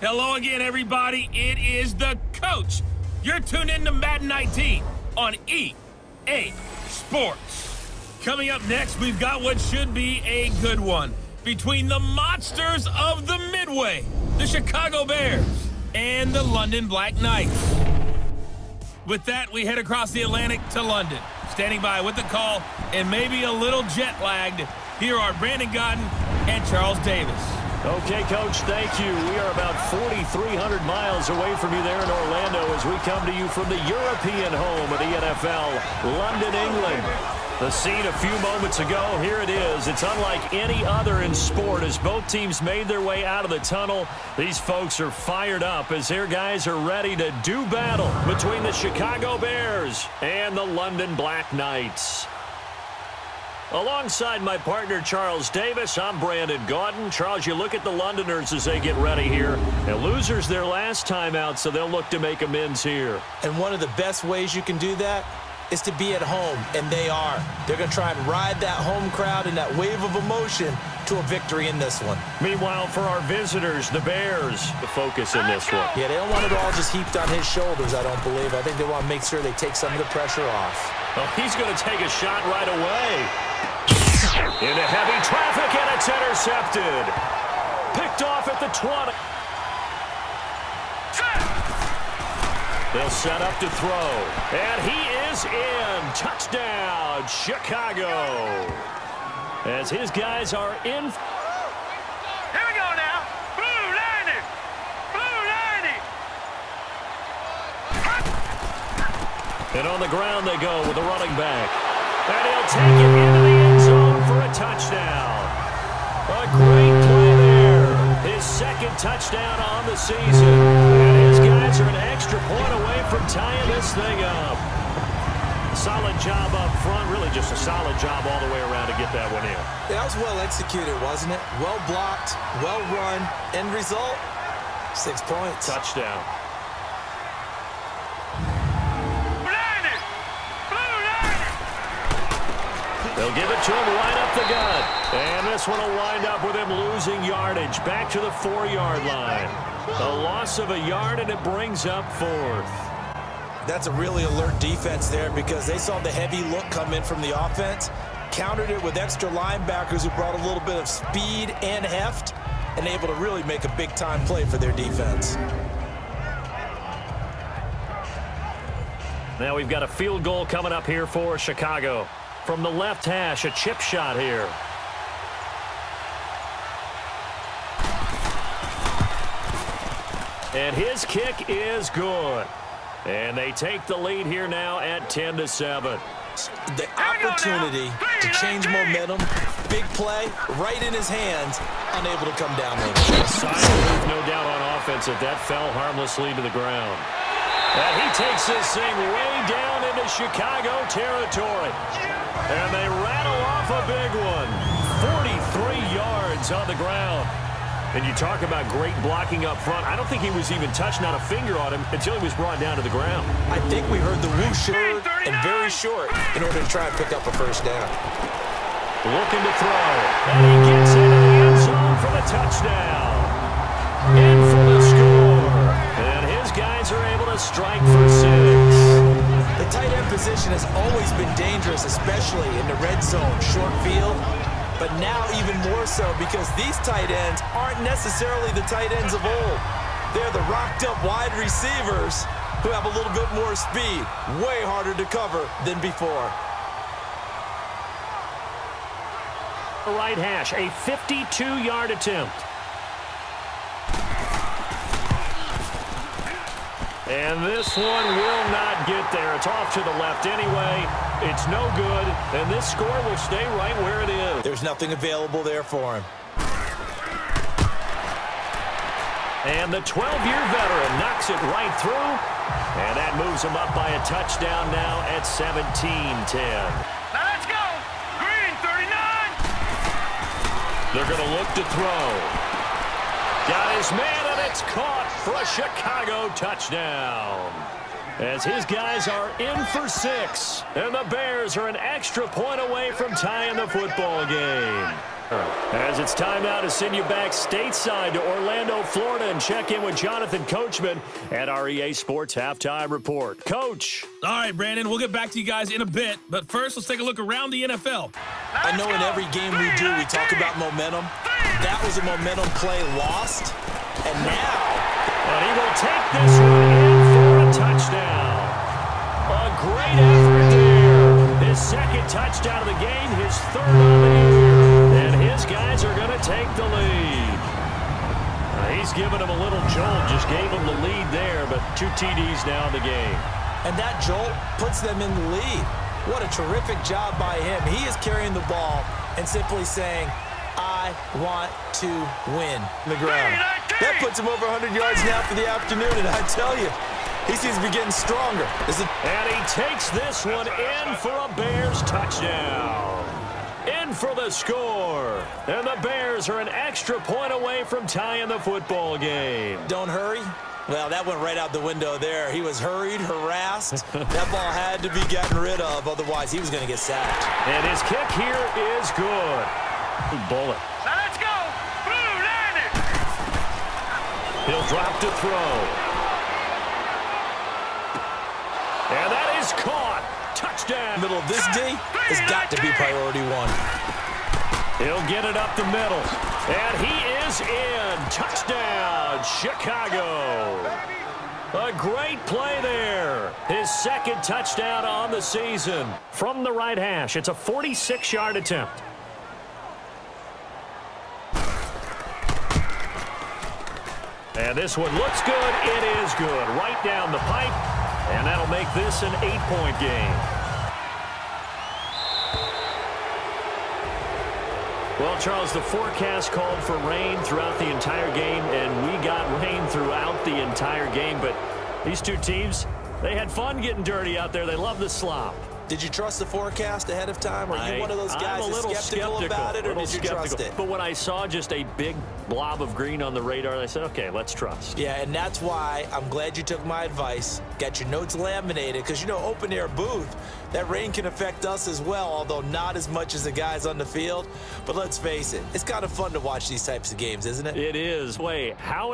Hello again, everybody. It is the coach. You're tuned in to Madden 19 on EA Sports. Coming up next, we've got what should be a good one between the monsters of the Midway, the Chicago Bears, and the London Black Knights. With that, we head across the Atlantic to London. Standing by with the call and maybe a little jet-lagged, here are Brandon Godden and Charles Davis. Okay, Coach, thank you. We are about 4,300 miles away from you there in Orlando as we come to you from the European home of the NFL, London, England. The scene a few moments ago, here it is. It's unlike any other in sport as both teams made their way out of the tunnel. These folks are fired up as their guys are ready to do battle between the Chicago Bears and the London Black Knights. Alongside my partner, Charles Davis, I'm Brandon Godden. Charles, you look at the Londoners as they get ready here. And losers their last time out, so they'll look to make amends here. And one of the best ways you can do that is to be at home, and they are. They're going to try and ride that home crowd and that wave of emotion to a victory in this one. Meanwhile, for our visitors, the Bears, the focus in this one. Yeah, they don't want it all just heaped on his shoulders, I don't believe. I think they want to make sure they take some of the pressure off. Oh, he's going to take a shot right away. Into heavy traffic, and it's intercepted. Picked off at the 20. They'll set up to throw. And he is in. Touchdown, Chicago. As his guys are in. Here we go now. Blue 90. Blue 90. And on the ground they go with the running back. And he'll take it into the end zone for a touchdown. A great play there. His second touchdown on the season. And his guys are an extra point away from tying this thing up. Solid job up front. Really just a solid job all the way around to get that one in. That was well executed, wasn't it? Well blocked, well run. End result, 6 points. Touchdown. They'll give it to him right up the gut. And this one will wind up with him losing yardage. Back to the 4-yard line. A loss of a yard, and it brings up 4th. That's a really alert defense there because they saw the heavy look come in from the offense, countered it with extra linebackers who brought a little bit of speed and heft, and able to really make a big-time play for their defense. Now we've got a field goal coming up here for Chicago. From the left hash, a chip shot here. And his kick is good. And they take the lead here now at 10-7. The opportunity to change momentum, big play, right in his hands, unable to come down with it. Side move, no doubt on offense, that fell harmlessly to the ground. And he takes this thing way down into Chicago territory. And they rattle off a big one. 43 yards on the ground. And you talk about great blocking up front. I don't think he was even touched, not a finger on him, until he was brought down to the ground. I think we heard the whoosh and very short in order to try and pick up a first down. Looking to throw. And he gets into the end zone for the touchdown. In for the score. And his guys are able to strike for 6. The tight end position has always been dangerous, especially in the red zone, short field. But now even more so because these tight ends aren't necessarily the tight ends of old. They're the rocked-up wide receivers who have a little bit more speed. Way harder to cover than before. Right hash, a 52-yard attempt. And this one will not get there. It's off to the left anyway. It's no good, and this score will stay right where it is. There's nothing available there for him. And the 12-year veteran knocks it right through, and that moves him up by a touchdown now at 17-10. Now let's go. Green 39. They're going to look to throw. Got his man, and it's caught for a Chicago touchdown. as his guys are in for 6. And the Bears are an extra point away from tying the football game. As it's time now to send you back stateside to Orlando, Florida, and check in with Jonathan Coachman at our EA Sports Halftime Report. Coach. All right, Brandon, we'll get back to you guys in a bit. But first, let's take a look around the NFL. I know in every game we do, we talk about momentum. That was a momentum play lost. And now. And he will take this one in for a touchdown. A great effort there. His second touchdown of the game, his third on the year. And his guys are going to take the lead. He's giving him a little jolt, just gave him the lead there, but 2 TDs now in the game. And that jolt puts them in the lead. What a terrific job by him. He is carrying the ball and simply saying, I want to win the ground. That puts him over 100 yards now for the afternoon, and I tell you, he seems to be getting stronger. And he takes this one in for a Bears touchdown. In for the score. And the Bears are an extra point away from tying the football game. Don't hurry. Well, that went right out the window there. He was hurried, harassed. That ball had to be gotten rid of, otherwise he was going to get sacked. And his kick here is good. Bullet. Now let's go. Blue line it. He'll drop to throw. And that is caught. Touchdown. Middle of this D has got to be priority 1. He'll get it up the middle. And he is in. Touchdown, Chicago. A great play there. His second touchdown on the season. From the right hash, it's a 46-yard attempt. And this one looks good. It is good. Right down the pipe. And that'll make this an 8-point game. Well, Charles, the forecast called for rain throughout the entire game, and we got rain throughout the entire game. But these two teams, they had fun getting dirty out there. They love the slop. Did you trust the forecast ahead of time? Are you one of those guys that's skeptical about it, or did you trust it? But when I saw just a big blob of green on the radar, I said, okay, let's trust. Yeah, and that's why I'm glad you took my advice. Got your notes laminated, because, you know, open-air booth, that rain can affect us as well, although not as much as the guys on the field. But let's face it, it's kind of fun to watch these types of games, isn't it? It is. Wait, how